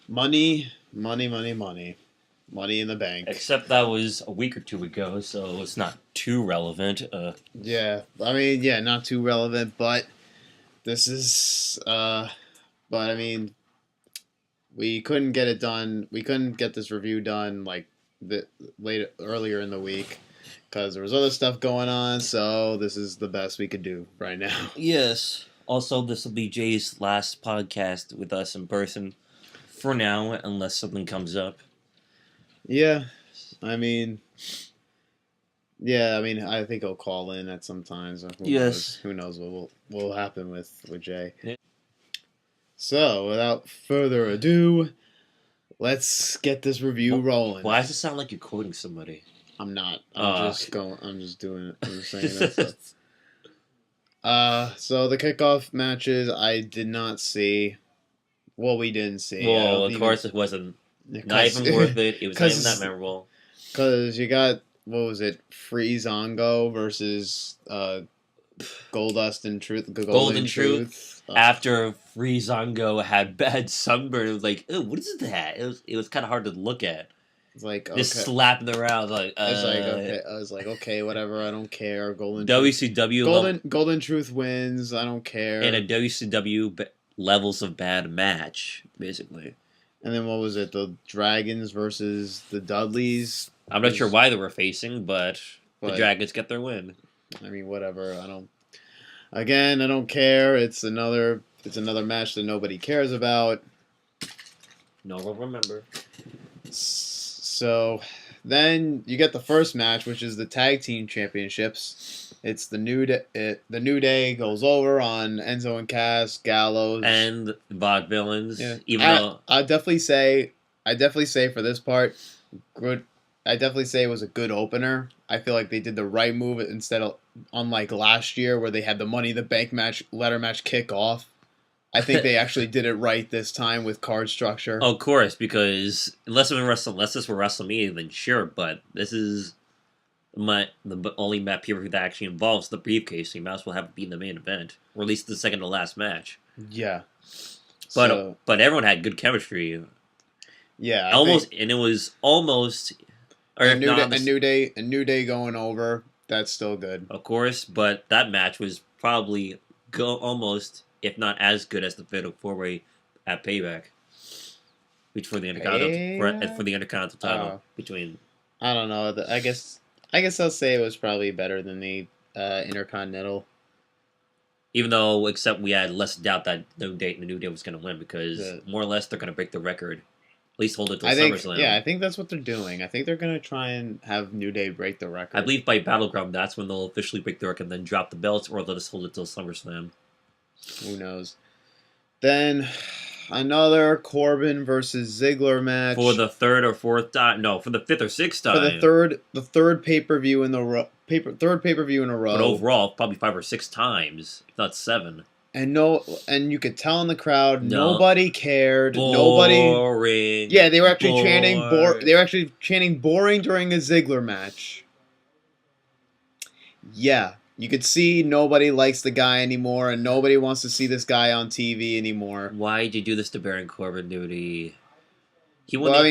Money, money, money, money. Money in the bank. Except that was a week or two ago, so it's not too relevant. Yeah, I mean, yeah, not too relevant, but this is, but I mean, we couldn't get it done. We couldn't get this review done like the earlier in the week because there was other stuff going on. So this is the best we could do right now. Yes. Also, this will be Jay's last podcast with us in person for now, unless something comes up. Yeah, I mean, yeah, I mean, I think he'll call in at some times. Yes. Who knows what will happen with Jay. Yeah. So, without further ado, let's get this review rolling. Why does it sound like you're quoting somebody? I'm not. I'm just going. I'm just doing it. I'm just saying that. So the kickoff matches I did not see. Well, we didn't see. Well, of course it wasn't. Not even worth it. It was not even that memorable. Because you got, what was it, Freezongo versus Goldust and Truth. Golden Truth. After Freezongo had bad sunburn, it was like, oh, what is that? It was kind of hard to look at. It's like, okay. Just slapping around, like, okay. I was like, okay, whatever, I don't care. WCW Truth wins, I don't care. And a WCW levels of bad match, basically. And then what was it? The Dragons versus the Dudleys. I'm not sure why they were facing, but the Dragons get their win. I mean, whatever. I don't care. It's another match that nobody cares about. No one will remember. So then you get the first match, which is the Tag Team Championships. It's the New Day. The New Day goes over on Enzo and Cass, Gallows, and Vaudevillains. Yeah. Even though I definitely say for this part, good. I definitely say it was a good opener. I feel like they did the right move instead of, unlike last year where they had the Money in the Bank ladder match kick off. I think they actually did it right this time with card structure. Of course, because unless this were WrestleMania, then sure. But this is the only pay-per-view that actually involves the briefcase. So you might as well have it be in the main event, or at least the second to last match. Yeah, but everyone had good chemistry. Yeah, and it was almost. Or a new day going over. That's still good, of course. But that match was probably almost, if not as good as the Fatal 4-Way at Payback, which for the Intercontinental title between. I don't know. I guess I'll say it was probably better than the Intercontinental. Even though, except we had less doubt that the New Day was going to win because more or less they're going to break the record. At least hold it till SummerSlam. Yeah, I think that's what they're doing. I think they're going to try and have New Day break the record. I believe by Battleground, that's when they'll officially break the record and then drop the belts, or they'll just hold it till SummerSlam. Who knows? Then another Corbin versus Ziggler match for the third or fourth time. No, for the fifth or sixth time. For the third pay-per-view in a row. Third pay-per-view in a row. But overall, probably 5 or 6 times, if not 7. And you could tell in the crowd, nobody cared. Boring. Yeah, they were actually chanting. They were actually chanting "boring" during a Ziggler match. Yeah, you could see nobody likes the guy anymore, and nobody wants to see this guy on TV anymore. Why did you do this to Baron Corbin, dude?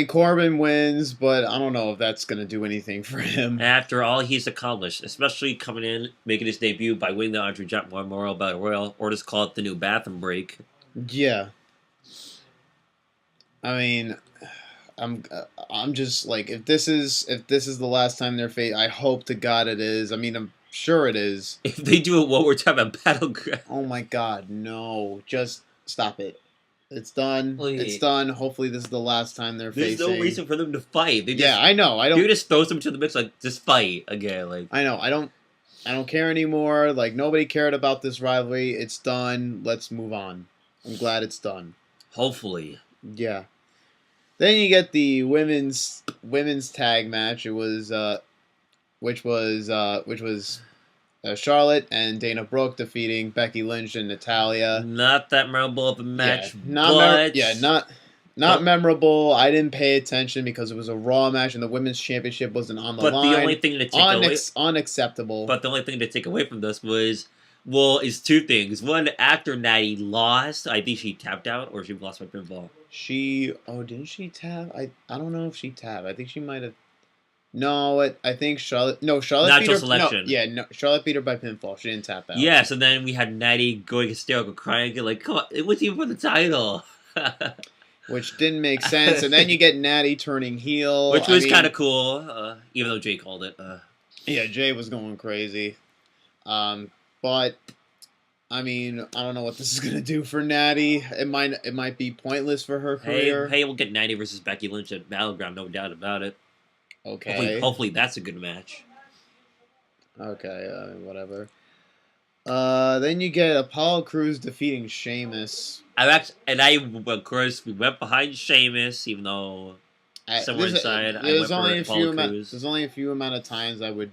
Corbin wins, but I don't know if that's going to do anything for him. After all he's accomplished, especially coming in, making his debut by winning the Andre Giant Memorial Battle Royal, or just call it the new bathroom break. Yeah. I mean, I'm just like, if this is the last time they're facing, I hope to God it is. I mean, I'm sure it is. If they do it one more time at Battleground. Oh my God, no! Just stop it. It's done. Please. It's done. Hopefully, this is the last time they're facing. There's no reason for them to fight. I know. You just throw them to the mix, like, just fight again. Like, I know. I don't care anymore. Like, nobody cared about this rivalry. It's done. Let's move on. I'm glad it's done. Hopefully. Yeah. Then you get the women's tag match. It was, which was Charlotte and Dana Brooke defeating Becky Lynch and Natalya. Not that memorable of a match. Not memorable. I didn't pay attention because it was a Raw match and the women's championship wasn't on the line. But the only thing to take unacceptable. But the only thing to take away from this was Well, it's two things. One, after Natty lost, I think she tapped out, or she lost by pinfall. Didn't she tap? I don't know if she tapped. I think she might have. No, I think Charlotte. No, Charlotte beat Natural her. selection. No, yeah, no, Charlotte beat her by pinfall. She didn't tap out. Yes, and then we had Natty going hysterical, crying, like, "Come on, it was even for the title," which didn't make sense. And then you get Natty turning heel, which was kind of cool, even though Jay called it. Yeah, Jay was going crazy, but I mean, I don't know what this is gonna do for Natty. It might be pointless for her career. Hey, we'll get Natty versus Becky Lynch at Battleground, no doubt about it. Okay. Hopefully that's a good match. Okay, whatever. Then you get Apollo Crews defeating Sheamus. Of course, we went behind Sheamus, even though somewhere inside I went for Apollo Crews. There's only a few amount of times I would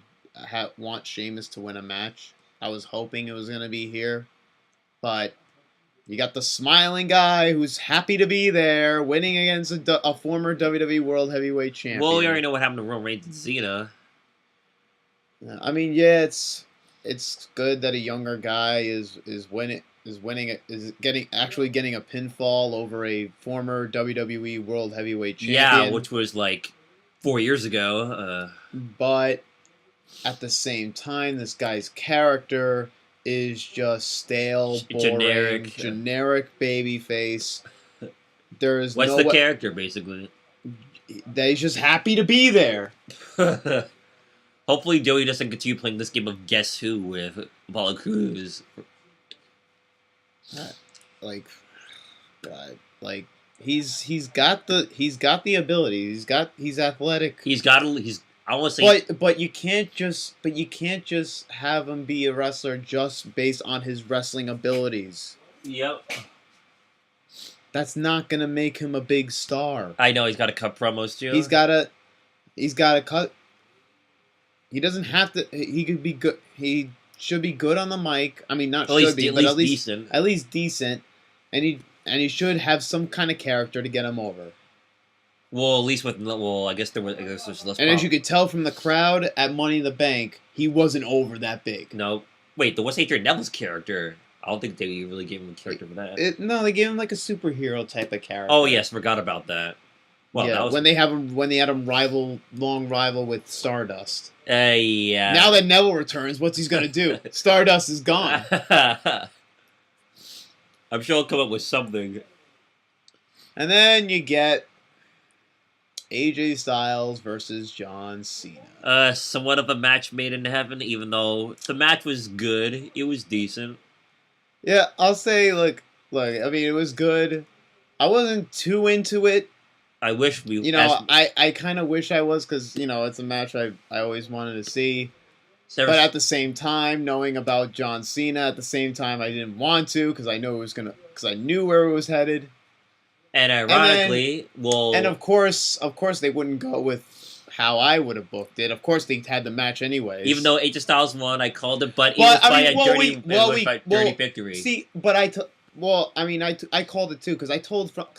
want Sheamus to win a match. I was hoping it was gonna be here, but you got the smiling guy who's happy to be there, winning against a former WWE World Heavyweight Champion. Well, we already know what happened to Roman Reigns and Cena. I mean, yeah, it's good that a younger guy is getting a pinfall over a former WWE World Heavyweight Champion. Yeah, which was like 4 years ago. But at the same time, this guy's character is just stale, boring, generic babyface. What's the character, basically? That he's just happy to be there. Hopefully Joey doesn't continue playing this game of Guess Who with Apollo Crews. He's got the ability. He's athletic. I want to say, but you can't just have him be a wrestler just based on his wrestling abilities. Yep. That's not gonna make him a big star. I know he's got to cut promos too. He's got to cut. He doesn't have to. He could be good. He should be good on the mic. I mean, not should be, but at least decent. At least decent, and he should have some kind of character to get him over. Well, at least I guess there's less. And as you could tell from the crowd at Money in the Bank, he wasn't over that big. No, wait, what's Adrian Neville's character? I don't think they really gave him a character for that. No, they gave him like a superhero type of character. Oh yes, forgot about that. Well, yeah, when they had him long rival with Stardust. Yeah. Now that Neville returns, what's he gonna do? Stardust is gone. I'm sure he'll come up with something. And then you get AJ Styles versus John Cena. Somewhat of a match made in heaven, even though the match was good. It was decent. Yeah, I'll say, look, I mean, it was good. I wasn't too into it. I wish we... I kind of wish I was, because, it's a match I always wanted to see. But at the same time, knowing about John Cena, at the same time, I didn't want to, because I knew where it was headed. And ironically, and of course, they wouldn't go with how I would have booked it. Of course, they had the match anyways. Even though AJ Styles won, I called it, but it was by a dirty victory. See, but I called it too because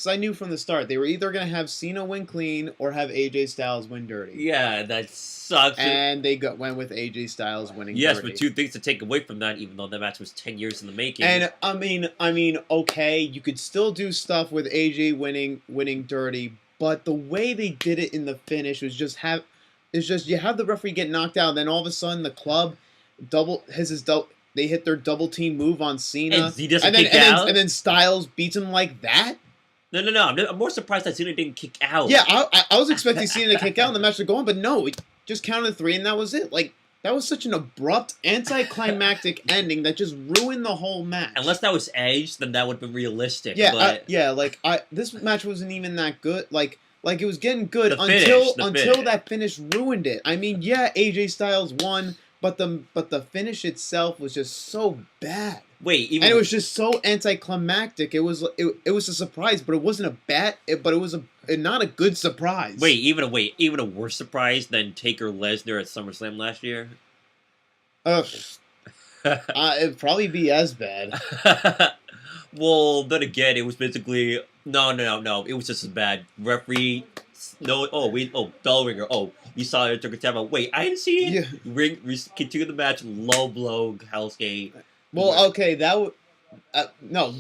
I knew from the start they were either gonna have Cena win clean or have AJ Styles win dirty. Yeah, that sucks. And they went with AJ Styles winning. Yes, dirty. but two things to take away from that, even though that match was 10 years in the making. And I mean, okay, you could still do stuff with AJ winning dirty, but the way they did it in the finish was you have the referee get knocked out, and then all of a sudden the club they hit their double team move on Cena, and he doesn't kick out, and then Styles beats him like that. No. I'm more surprised that Cena didn't kick out. Yeah, I was expecting Cena to kick out and the match to go on, but no, it just counted 3 and that was it. Like, that was such an abrupt, anticlimactic ending that just ruined the whole match. Unless that was Edge, then that would have been realistic. Yeah, but... this match wasn't even that good. Like it was getting good until that finish ruined it. I mean, yeah, AJ Styles won. But the finish itself was just so bad. And it was just so anticlimactic. It was a surprise, but it wasn't but it was not a good surprise. Even a worse surprise than Taker Lesnar at SummerSlam last year. It'd probably be as bad. Well, then again, it was basically no. It was just as bad. Referee. Bell ringer. Oh, you saw it, took a time out. Wait, I didn't see it. Yeah. Continue the match, low blow, Hell's Gate. Well, okay, no,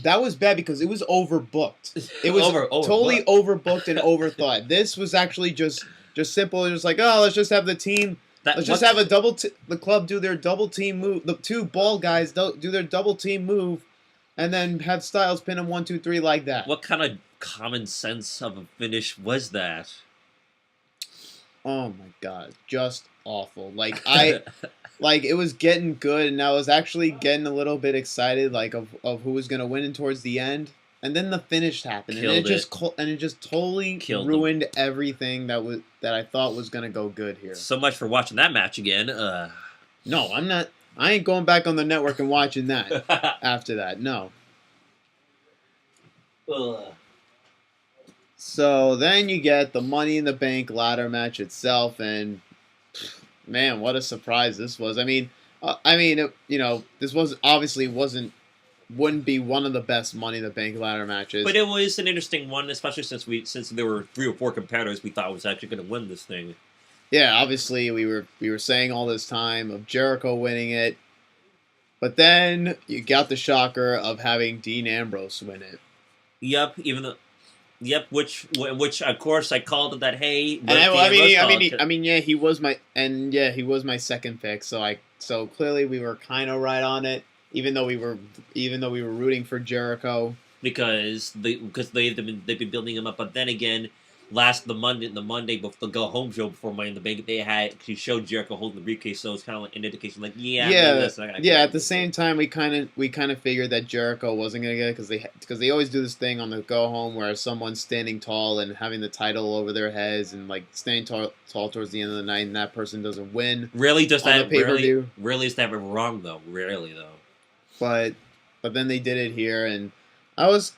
that was bad because it was overbooked. It was totally overbooked and overthought. This was actually just simple. It was like, oh, let's just have the team. Let's just have the club do their double team move. The two ball guys do their double team move, and then have Styles pin him 1, 2, 3 like that. What kind of common sense of a finish was that? Oh my god, just awful. Like like it was getting good, and I was actually getting a little bit excited, like of who was gonna win in towards the end, and then the finish happened, and it just totally ruined everything that I thought was gonna go good here. So much for watching that match again. No, I'm not. I ain't going back on the network and watching that after that. No. So then you get the Money in the Bank ladder match itself, and man, what a surprise this was. I mean, this wouldn't be one of the best Money in the Bank ladder matches. But it was an interesting one, especially since there were 3 or 4 competitors we thought was actually going to win this thing. Yeah, obviously we were saying all this time of Jericho winning it, but then you got the shocker of having Dean Ambrose win it. Yep, which of course I called it that. Hey, he was my second pick. So clearly we were kind of right on it, even though we were rooting for Jericho because they've been building him up. But then again, the Monday before the go home show before Money in the Bank, they showed Jericho holding the briefcase, so it's kind of like an indication, like At the same time, we kind of figured that Jericho wasn't gonna get it because they always do this thing on the go home where someone's standing tall and having the title over their heads and like standing tall towards the end of the night, and that person doesn't win. Really, does that really is that wrong though? Rarely though. But then they did it here, and I was.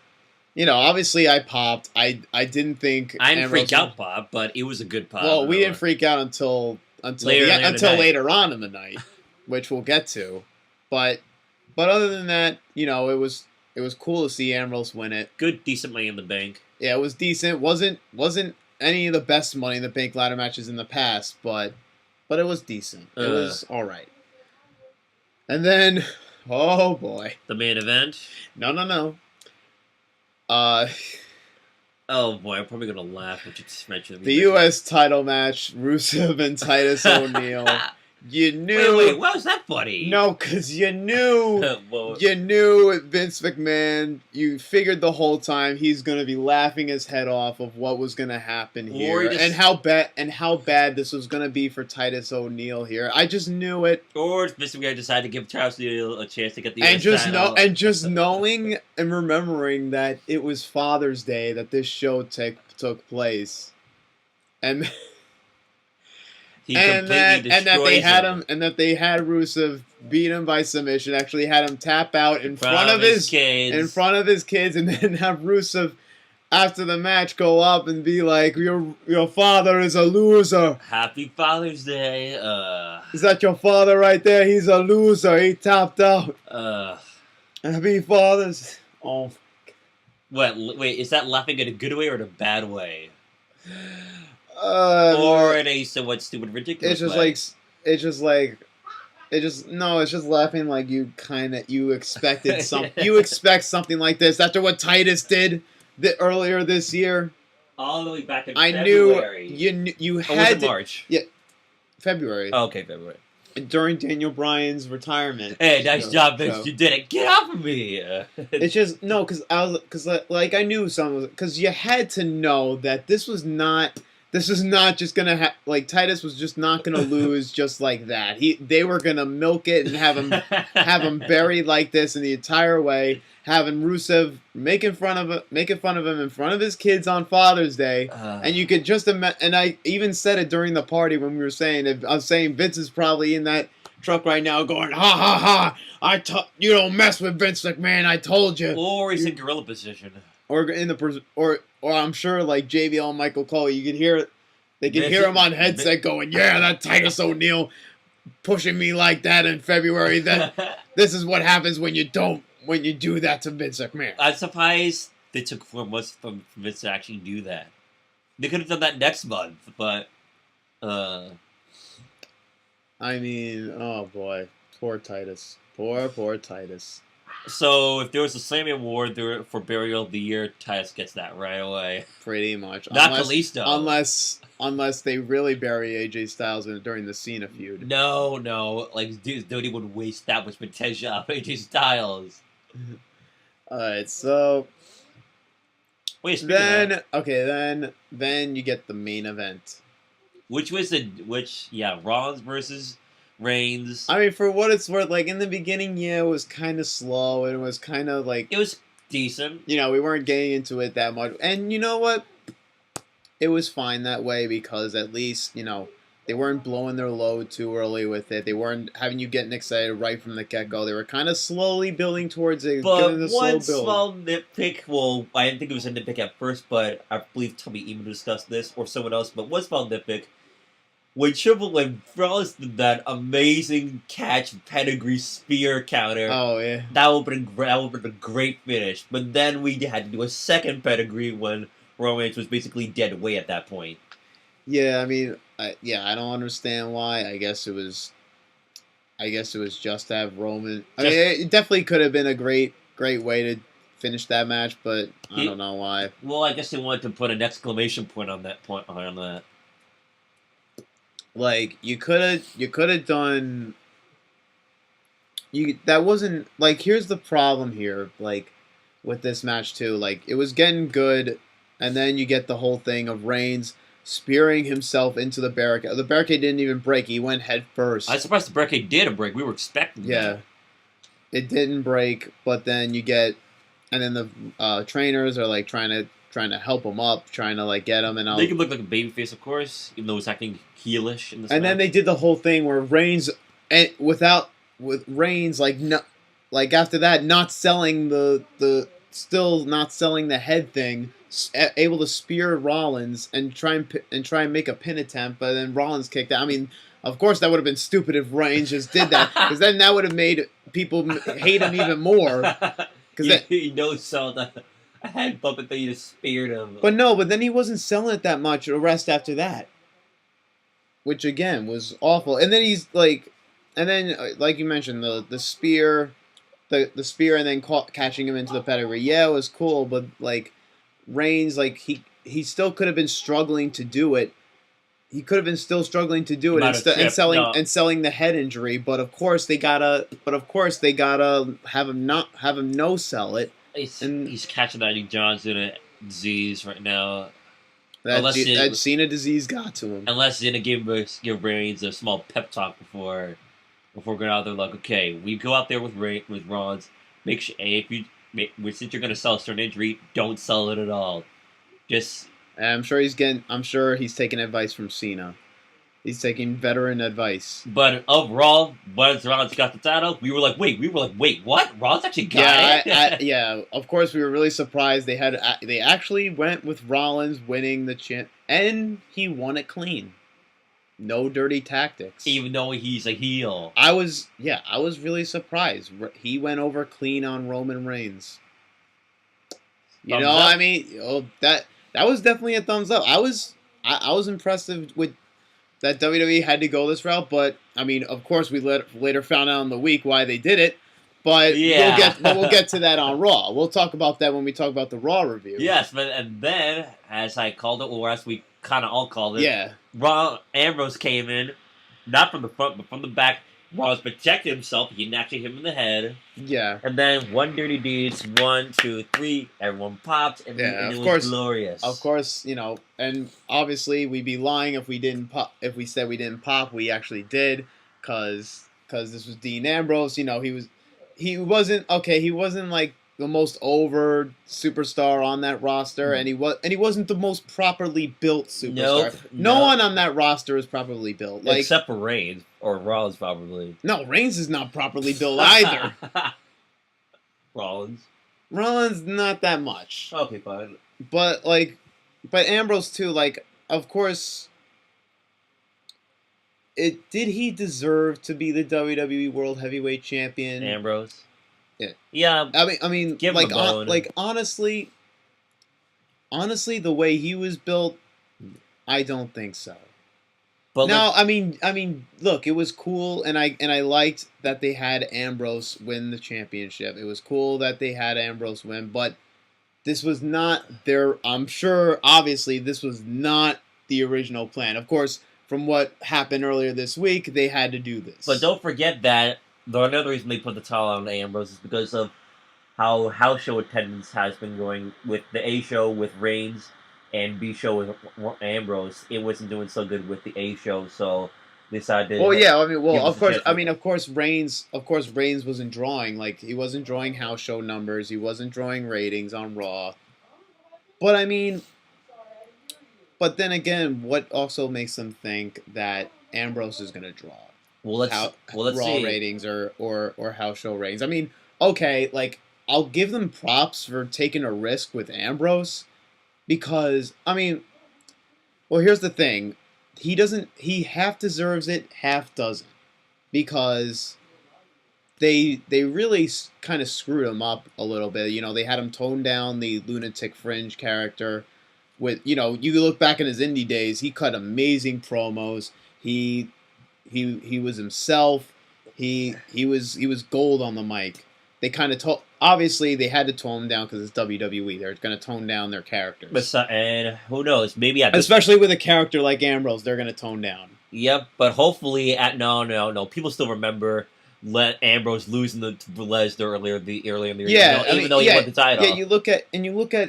Obviously I popped. I didn't think I didn't freak out pop, but it was a good pop. Well, we didn't freak out until later on in the night, which we'll get to. But other than that, it was cool to see Ambrose win it. Good, decent Money in the Bank. Yeah, it was decent. Wasn't any of the best Money in the Bank ladder matches in the past, but it was decent. It was all right. And then, oh boy, the main event. No. Oh boy, I'm probably gonna laugh when you mention the U.S. title match: Rusev and Titus O'Neil. You knew. Wait, what was that, buddy? No, because you knew. You knew Vince McMahon. You figured the whole time he's gonna be laughing his head off of what was gonna happen here, and how bad this was gonna be for Titus O'Neil here. I just knew it. Or Vince McMahon decided to give Titus O'Neil a chance to get the and just knowing and remembering that it was Father's Day that this show took place, and. And that they had Rusev beat him by submission. Actually, had him tap out in front of his kids, and then have Rusev after the match go up and be like, "Your father is a loser." Happy Father's Day. Is that your father right there? He's a loser. He tapped out. Happy Father's. Oh. Wait, is that laughing in a good way or in a bad way? Or in a somewhat stupid, ridiculous way. It's just laughing like you expected you expect something like this after what Titus did earlier this year. All the way back in February. You had was it March? Yeah, February. Oh, okay, February. During Daniel Bryan's retirement. Hey, nice job, Vince. You did it. Get off of me. It's just because I knew because you had to know that this was not just gonna Titus was just not gonna lose just like that. They were gonna milk it and have him buried like this in the entire way, having Rusev making fun of him in front of his kids on Father's Day, and you could just imagine. And I even said it during the party when we were saying, I was saying Vince is probably in that truck right now going, ha ha ha! You don't mess with Vince McMahon. I told you. Or he's in gorilla position. Or I'm sure like JBL and Michael Cole, they could hear him on headset going, "Yeah, that Titus O'Neil pushing me like that in February. This is what happens when you do that to Vince McMahon." I'm surprised they took 4 months for Vince to actually do that. They could have done that next month, but I mean, oh boy, poor Titus. Poor Titus. So if there was a Slammy Award there for Burial of the Year, Titus gets that right away. Pretty much. Not Kalisto. Unless they really bury AJ Styles during the Cena feud. No. Like, dude, nobody would waste that much potential on AJ Styles. Alright, so Wait, then you get the main event. Rollins versus Reigns. I mean, for what it's worth, like, in the beginning, it was kind of slow, and it was kind of, like... It was decent. We weren't getting into it that much. And you know what? It was fine that way, because at least, they weren't blowing their load too early with it. They weren't having you getting excited right from the get-go. They were kind of slowly building towards it. But one small nitpick, well, I didn't think it was a nitpick at first, but I believe Tommy even discussed this, or someone else, but one small nitpick. When Rollins did that amazing catch pedigree spear counter, oh yeah, that would have been a great finish. But then we had to do a second pedigree when Roman was basically dead weight at that point. Yeah, I mean, I don't understand why. I guess it was just to have Roman. I mean, it definitely could have been a great way to finish that match, but I don't know why. Well, I guess they wanted to put an exclamation point on that. Like, you could have done. That wasn't like. Here's the problem here. Like, with this match too. Like, it was getting good, and then you get the whole thing of Reigns spearing himself into the barricade. The barricade didn't even break. He went head first. I'm surprised the barricade did break. We were expecting that. It didn't break, but then you get, and then the trainers are like trying to help him up, trying to like get him, and they can look like a babyface, of course, even though it's acting heelish in this. And match. then they did the whole thing where Reigns, with Reigns like after that not selling still not selling the head thing, able to spear Rollins and try and make a pin attempt, but then Rollins kicked out. I mean, of course that would have been stupid if Reigns just did that, because then that would have made people hate him even more. Because a head bump and then you just speared him. But then he wasn't selling it that much the rest after that, which again was awful. And then he's like, like you mentioned, the spear, the spear, and then catching him into the pedigree. Yeah, it was cool, but like Reigns, like he still could have been struggling to do it. He could have been still struggling to do it and selling the head injury. But of course they gotta have him no sell it. He's catching that Johnson disease right now. That Cena disease got to him. Unless Cena give Reigns a small pep talk before going out there, like, okay, we go out there with Rollins. Make sure, since you're gonna sell a certain injury, don't sell it at all. I'm sure he's taking advice from Cena. He's taking veteran advice. But overall, once Rollins got the title, we were like, wait, what? Rollins actually got it? Yeah, of course we were really surprised. They actually went with Rollins winning the champ, and he won it clean. No dirty tactics. Even though he's a heel. I was really surprised. He went over clean on Roman Reigns. I mean, that was definitely a thumbs up. I was impressed with that WWE had to go this route, but I mean, of course, we later found out in the week why they did it. But we'll get to that on Raw. We'll talk about that when we talk about the Raw review. Yes, and then, as I called it, or as we kind of all called it, yeah, Ambrose came in, not from the front, but from the back. Rollins protected himself. He didn't actually hit him in the head. Yeah. And then one dirty deeds, 1, 2, 3, everyone popped, and it was glorious. Of course, and obviously we'd be lying if we said we didn't pop. We actually did, because this was Dean Ambrose. He wasn't like the most over superstar on that roster, and he wasn't the most properly built superstar. No one on that roster is properly built, except for Reigns or Rollins, probably. No, Reigns is not properly built either. Rollins not that much. Okay, fine. But Ambrose too. Like, of course, did he deserve to be the WWE World Heavyweight Champion? Ambrose. Yeah. I mean, give him a bone. Honestly, the way he was built, I don't think so. But No, I mean, look, it was cool, and I liked that they had Ambrose win the championship. It was cool that they had Ambrose win, but this was not their. I'm sure, obviously, this was not the original plan. Of course, from what happened earlier this week, they had to do but this. don't forget that the another reason they put the title on Ambrose is because of how house show attendance has been going with the A show with Reigns and B show with Ambrose. It wasn't doing so good with the A show, so they decided Well, to yeah, I mean, give well, us of a course, chance I with mean, it. Reigns wasn't drawing like he wasn't drawing house show numbers. He wasn't drawing ratings on Raw. But I mean, but then again, what also makes them think that Ambrose is going to draw Well, how let's Raw see. ratings or house show ratings? I mean, okay, like I'll give them props for taking a risk with Ambrose because I mean, well, here's the thing, he half deserves it, half doesn't because they really kind of screwed him up a little bit. You know, they had him tone down the lunatic fringe character. With you look back in his indie days, he cut amazing promos. He was himself. He was gold on the mic. They kind of obviously they had to tone him down because it's WWE. They're going to tone down their characters, And who knows? Maybe at this. especially with a character like Ambrose. They're going to tone down. Yep, but hopefully at no. People still remember let Ambrose losing to Lesnar earlier in the year. Yeah, Even though he won the title. yeah. You look at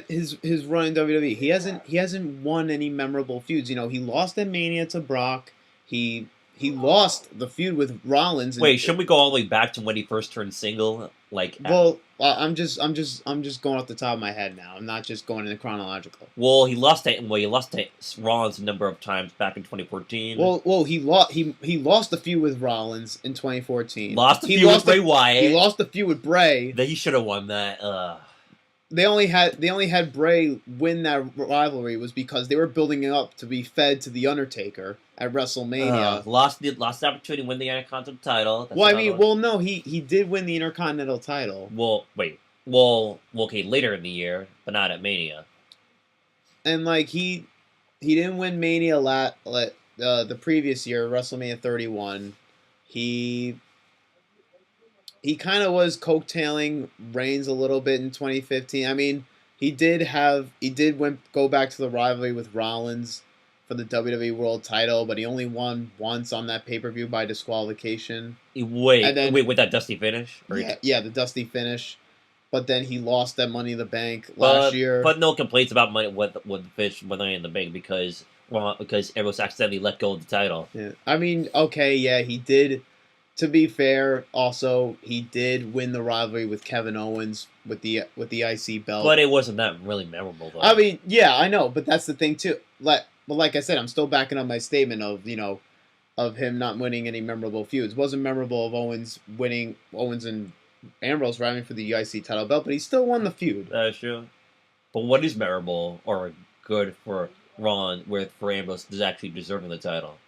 his run in WWE. He hasn't won any memorable feuds. You know, he lost at Mania to Brock. He lost the feud with Rollins. Wait, should we go all the way back to when he first turned single? Like, Well, I'm just going off the top of my head now. I'm not just going in chronological. well, he lost to Rollins a number of times back in 2014. Well, he lost the feud with Rollins in 2014. Lost the He feud with lost Bray Wyatt. He lost the feud with Bray. That he should have won that. They only had Bray win that rivalry was because they were building it up to be fed to the Undertaker at WrestleMania. Lost the opportunity to win the Intercontinental title. That's Well, I another mean, one. well, no, he did win the Intercontinental title, Well, wait. Well, okay, later in the year, but not at Mania. and like he didn't win Mania the previous year, WrestleMania 31. He kind of was coattailing Reigns a little bit in 2015. I mean, he did go back to the rivalry with Rollins for the WWE World Title, but he only won once on that pay-per-view by disqualification. Wait, with that dusty finish? Yeah, the dusty finish. But then he lost that Money in the Bank last year. But no complaints about money with the fish with Money in the Bank because Ambrose accidentally let go of the title. Yeah. I mean, okay, yeah, he did. To be fair, also he did win the rivalry with Kevin Owens with the IC belt. But it wasn't that really memorable though. I mean, yeah, I know, but that's the thing too. But like I said, I'm still backing up my statement of him not winning any memorable feuds. It wasn't memorable of Owens and Ambrose rivaling for the IC title belt, but he still won the feud. That's true. But what is memorable or good for for Ambrose is actually deserving the title?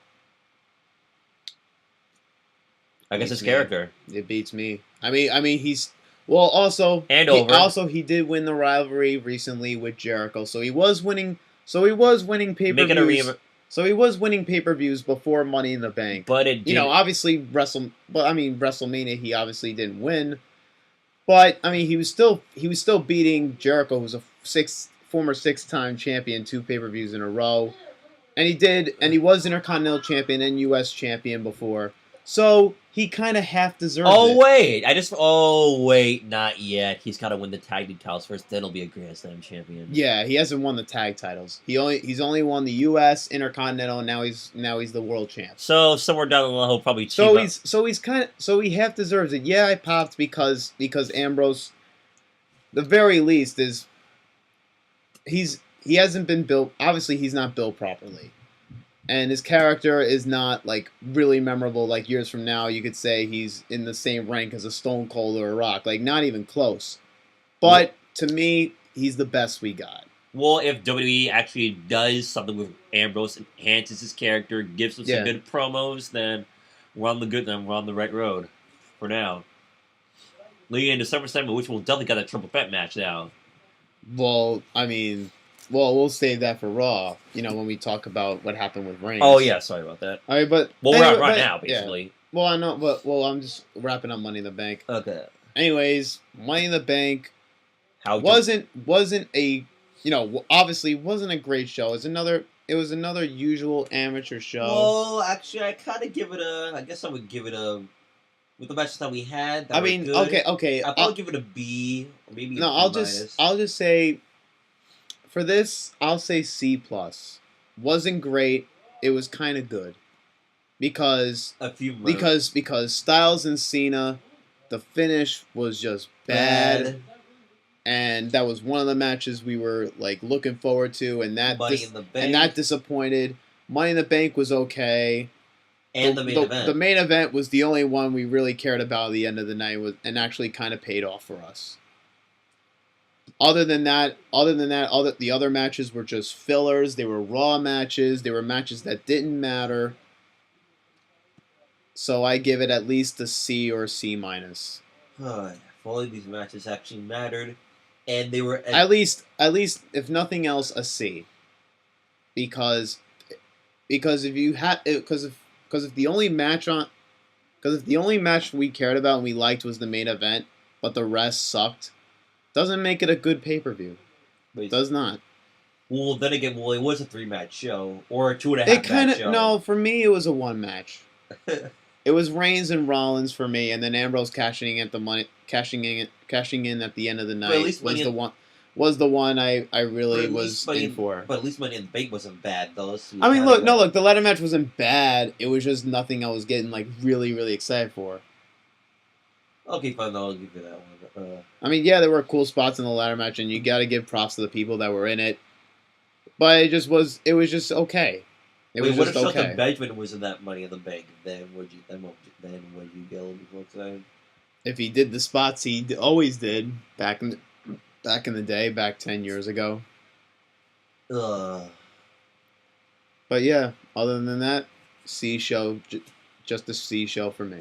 I guess his character. It beats me. I mean, he's also he did win the rivalry recently with Jericho, so he was winning. So he was winning pay-per-views. So he was winning pay-per-views before Money in the Bank. But obviously WrestleMania he obviously didn't win. But I mean, he was still beating Jericho, who's a former six-time champion, 2 pay-per-views in a row. And he was Intercontinental Champion and US Champion before. So he kind of half deserves it. Wait, not yet. He's got to win the tag team titles first, then he'll be a Grand Slam champion. Yeah, he hasn't won the tag titles. He's only won the US Intercontinental, and now he's the world champ. So somewhere down the line he'll probably he half deserves it. Yeah, I popped because Ambrose, the very least, is he hasn't been built. Obviously, he's not built properly. And his character is not, like, really memorable. Like, years from now, you could say he's in the same rank as a Stone Cold or a Rock. Like, not even close. But, to me, he's the best we got. Well, if WWE actually does something with Ambrose, enhances his character, gives him some good promos, then we're on the right road for now. Leading into SummerSlam, which we'll definitely get a triple threat match now. Well, I mean, Well, we'll save that for Raw. When we talk about what happened with Reigns. Oh yeah, sorry about that. All right, but Well, we're anyway, on right but, now, yeah. basically. Well, I know, but I'm just wrapping up Money in the Bank. Okay. Anyways, Money in the Bank How wasn't a obviously wasn't a great show. It was another usual amateur show. Well, actually, I kind of give it a. I guess I would give it a. With the matches that we had, that I were mean, good, okay. I'd probably give it a B or maybe a No, B minus. I'll just say for this, I'll say C plus. Wasn't great. It was kind of good because A few moments. because Styles and Cena, the finish was just bad. And that was one of the matches we were like looking forward to, and that disappointed. Money in the Bank was okay, and the main event. The main event was the only one we really cared about at the end of the night, and actually kind of paid off for us. Other than that, the other matches were just fillers. They were Raw matches. They were matches that didn't matter. So I give it at least a C or a C minus. If only these matches actually mattered. And they were at least if nothing else a C, because if you had because if the only match we cared about and we liked was the main event, but the rest sucked, doesn't make it a good pay-per-view. It does not. Well, then again, it was a 3-match show or a 2.5 match show. No, for me it was a 1 match. It was Reigns and Rollins for me, and then Ambrose cashing in at the end of the night was the one I really was in for. But at least Money in the Bank wasn't bad, though. So I mean, look, the ladder match wasn't bad. It was just nothing I was getting like really, really excited for. Okay, fine. I'll give you that one. I mean, yeah, there were cool spots in the ladder match, and you got to give props to the people that were in it. But it was just okay. What if Shelton Benjamin was in that Money in the Bank? Then would you get a little bit more excited? If he did the spots he always did back in the day, back 10 years ago. But yeah, other than that, C show, just a C show for me.